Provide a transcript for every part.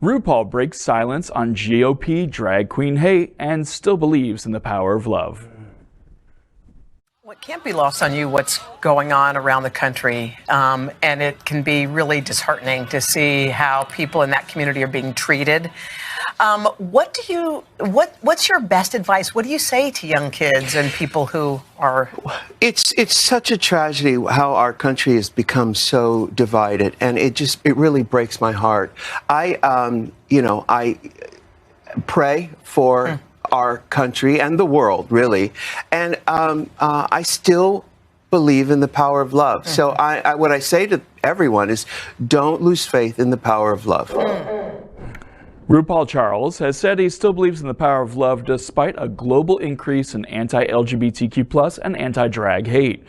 RuPaul breaks silence on GOP drag queen hate and still believes in the power of love. Well, it can't be lost on you what's going on around the country, and it can be really disheartening to see how people in that community are being treated. What's your best advice? What do you say to young kids and people who are? It's such a tragedy how our country has become so divided, and it really breaks my heart. I pray for our country and the world, really, and I still believe in the power of love. So what I say to everyone is, don't lose faith in the power of love. RuPaul Charles has said he still believes in the power of love despite a global increase in anti-LGBTQ+ and anti-drag hate.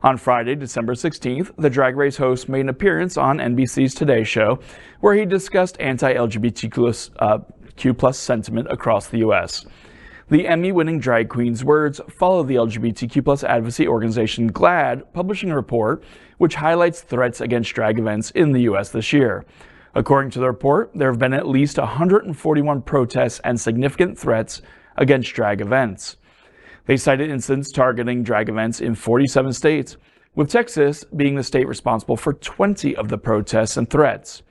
On Friday, December 16th, the Drag Race host made an appearance on NBC's Today Show, where he discussed anti-LGBTQ+ sentiment across the U.S. The Emmy-winning drag queen's words follow the LGBTQ+ advocacy organization GLAAD publishing a report which highlights threats against drag events in the U.S. this year. According to the report, there have been at least 141 protests and significant threats against drag events. They cited incidents targeting drag events in 47 states, with Texas being the state responsible for 20 of the protests and threats.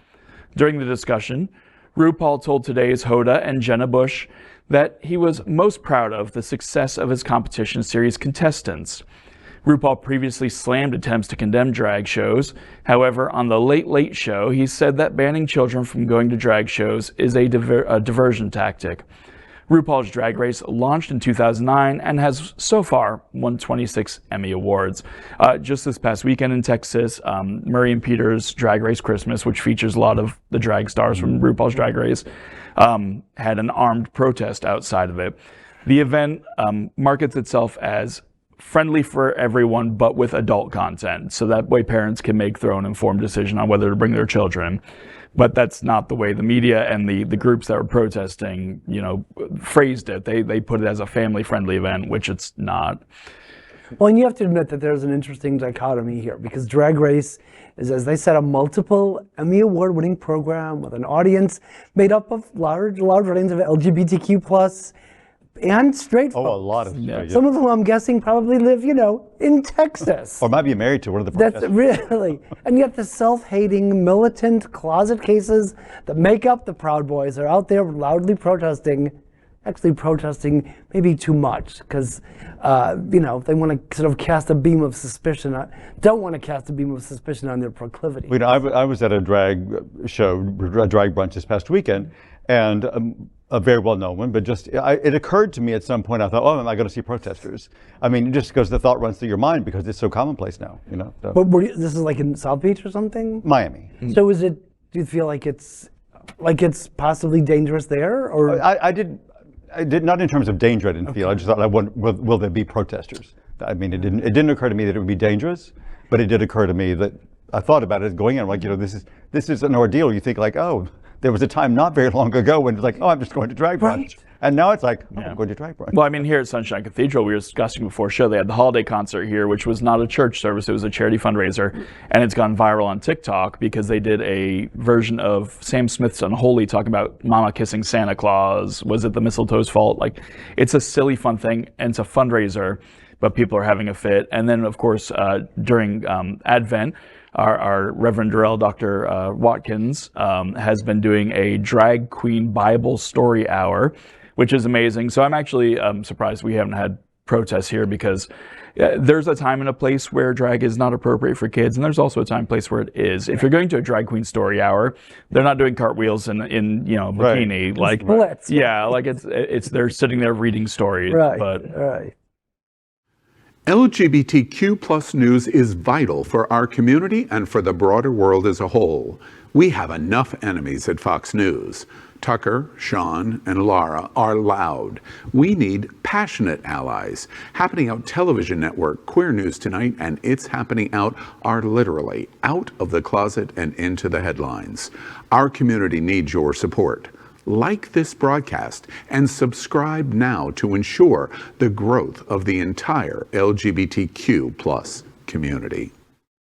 During the discussion, RuPaul told Today's Hoda and Jenna Bush that he was most proud of the success of his competition series contestants. RuPaul previously slammed attempts to condemn drag shows. However, on the Late Late Show, he said that banning children from going to drag shows is a diversion tactic. RuPaul's Drag Race launched in 2009 and has so far won 26 Emmy Awards. Just this past weekend in Texas, Murray and Peter's Drag Race Christmas, which features a lot of the drag stars from RuPaul's Drag Race, had an armed protest outside of it. The event markets itself as friendly for everyone, but with adult content. So that way parents can make their own informed decision on whether to bring their children. But that's not the way the media and the groups that were protesting, phrased it. They put it as a family-friendly event, which it's not. Well, and you have to admit that there's an interesting dichotomy here, because Drag Race is, as they said, a multiple Emmy Award-winning program with an audience made up of large ratings of LGBTQ+, and straight folks. Oh, a lot of straight. Some of whom I'm guessing probably live, in Texas. Or might be married to one of the protesters. That's really, and yet the self-hating, militant closet cases that make up the Proud Boys are out there loudly protesting, actually protesting maybe too much, because, they want to sort of cast a beam of suspicion, don't want to cast a beam of suspicion on their proclivity. I was at a drag show, a drag brunch this past weekend, and a very well-known one, but it occurred to me at some point, I thought, oh, am I going to see protesters? I mean, just because the thought runs through your mind because it's so commonplace now, So. But this is like in South Beach or something? Miami. So do you feel like it's possibly dangerous there? Or I did not in terms of danger, I didn't feel. I just thought, will there be protesters? I mean, it didn't occur to me that it would be dangerous, but it did occur to me that I thought about it going in, like, this is an ordeal. You think like, oh, there was a time not very long ago when it's like, oh, I'm just going to drag brunch. Right. And now it's like, oh, I'm going to drag brunch. Well, I mean, here at Sunshine Cathedral, we were discussing before show, they had the holiday concert here, which was not a church service, it was a charity fundraiser. And it's gone viral on TikTok because they did a version of Sam Smith's Unholy talking about Mama kissing Santa Claus. Was it the mistletoe's fault? Like, it's a silly, fun thing, and it's a fundraiser, but people are having a fit. And then, of course, during Advent, our Reverend Darrell, Dr. Watkins, has been doing a drag queen Bible story hour, which is amazing. So I'm actually surprised we haven't had protests here, because there's a time and a place where drag is not appropriate for kids, and there's also a time and place where it is. If you're going to a drag queen story hour, they're not doing cartwheels in bikini. Right. Like, yeah, like it's they're sitting there reading stories. Right. But right. LGBTQ+ news is vital for our community and for the broader world as a whole. We have enough enemies at Fox News. Tucker, Sean, and Laura are loud. We need passionate allies. Happening Out Television Network, Queer News Tonight, and It's Happening Out are literally out of the closet and into the headlines. Our community needs your support. Like this broadcast and subscribe now to ensure the growth of the entire LGBTQ+ community.